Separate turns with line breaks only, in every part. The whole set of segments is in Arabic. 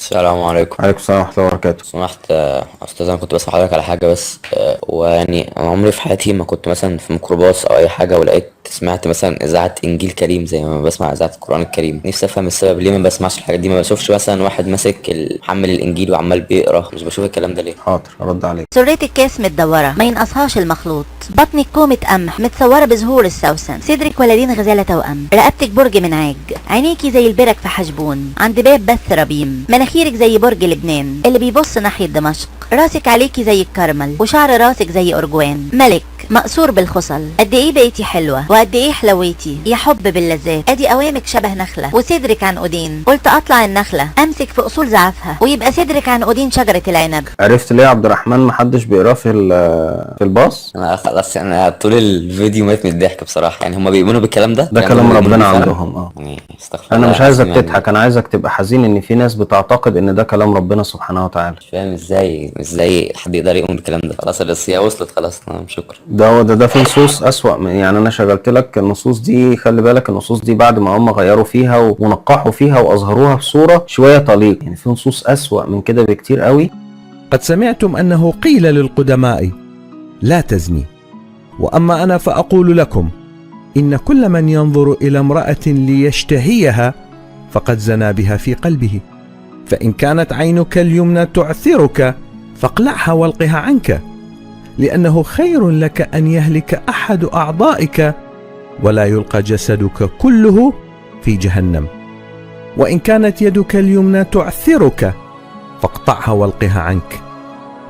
السلام عليكم.
عليكم السلام ورحمة الله وبركاته.
سمحت استاذ، انا كنت بسأل حضرتك على حاجه بس ويعني عمري في حياتي ما كنت مثلا في ميكروباص او اي حاجه ولقيت سمعت مثلا اذاعه انجيل كريم زي ما بسمع اذاعه القران الكريم. نفسي افهم السبب ليه ما بسمعش الحاجات دي، ما بشوفش مثلا واحد ماسك محمل الانجيل وعمال بيقرا، مش بشوف الكلام ده ليه؟
حاضر ارد عليك.
سرية الكاس متدورة ما ينقصهاش المخلوط، بطنك كومة قمح متصورة بزهور السوسن، صدرك ولدين غزالة توأم، رقبتك برج من عاج، عينيكي زي البرك في حشبون، عند باب بث ربيم، مناخيرك زي برج لبنان اللي بيبص ناحية دمشق، راسك عليكي زي الكرمل وشعر راسك زي أرجوان، ملك مقصور بالخصل. قد ايه بقيتي حلوة وقد ايه حلويتي يا حب باللذات. ادي قوامك شبه نخلة وصدرك عنقودين، قلت اطلع النخلة امسك في اصول زعفها ويبقى صدرك عنقودين شجرة العنب.
عرفت ليه يا عبد الرحمن محدش بيقراه في الباص؟
انا خلاص، انا طول الفيديو ميت من الضحك بصراحه. يعني هم بيؤمنوا بالكلام ده؟
ده
يعني
كلام
هم بيؤمنوا
ربنا
بيه فعلا؟
عندهم.
يعني استغفر
انا
الله
مش عايزك
العظيم.
تضحك، انا عايزك تبقى حزين ان في ناس بتعتقد ان ده كلام ربنا سبحانه وتعالى.
مش فاهم ازاي حد يقدر يؤمن بالكلام ده. خلاص الرسالة وصلت، خلاص تمام، شكرا.
ده في نصوص اسوأ من، يعني انا شغلت لك النصوص دي، خلي بالك النصوص دي بعد ما هم غيروا فيها ونقحوا فيها واظهروها بصورة شوية طليق، يعني في نصوص اسوأ من كده بكتير قوي.
قد سمعتم أنه قيل للقدماء لا تزني، وأما أنا فأقول لكم إن كل من ينظر إلى امرأة ليشتهيها فقد زنى بها في قلبه. فإن كانت عينك اليمنى تعثرك فاقلعها والقها عنك، لأنه خير لك أن يهلك أحد أعضائك ولا يلقى جسدك كله في جهنم. وإن كانت يدك اليمنى تعثرك فاقطعها والقها عنك،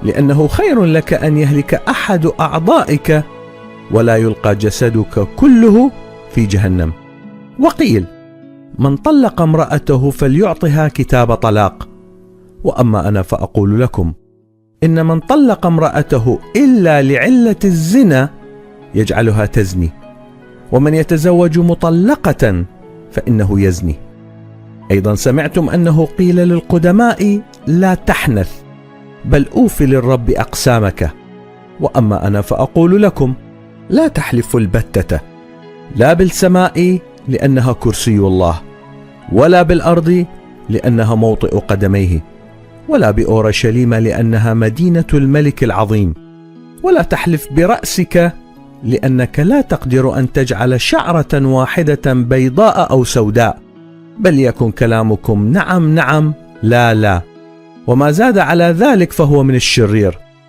لأنه خير لك أن يهلك أحد أعضائك ولا يلقى جسدك كله في جهنم. وقيل من طلق امرأته فليعطها كتاب طلاق. وأما أنا فأقول لكم إن من طلق امرأته إلا لعلة الزنا يجعلها تزني، ومن يتزوج مطلقة فإنه يزني. أيضا سمعتم أنه قيل للقدماء لا تحنث، بل أوف للرب أقسامك. وأما أنا فأقول لكم لا تحلفوا البتة، لا بالسماء لأنها كرسي الله، ولا بالأرض لأنها موطئ قدميه، ولا بأورشليم لأنها مدينة الملك العظيم. ولا تحلف برأسك، لأنك لا تقدر أن تجعل شعرة واحدة بيضاء أو سوداء، بل يكن كلامكم نعم نعم لا لا، وما زاد على ذلك فهو من الشرير.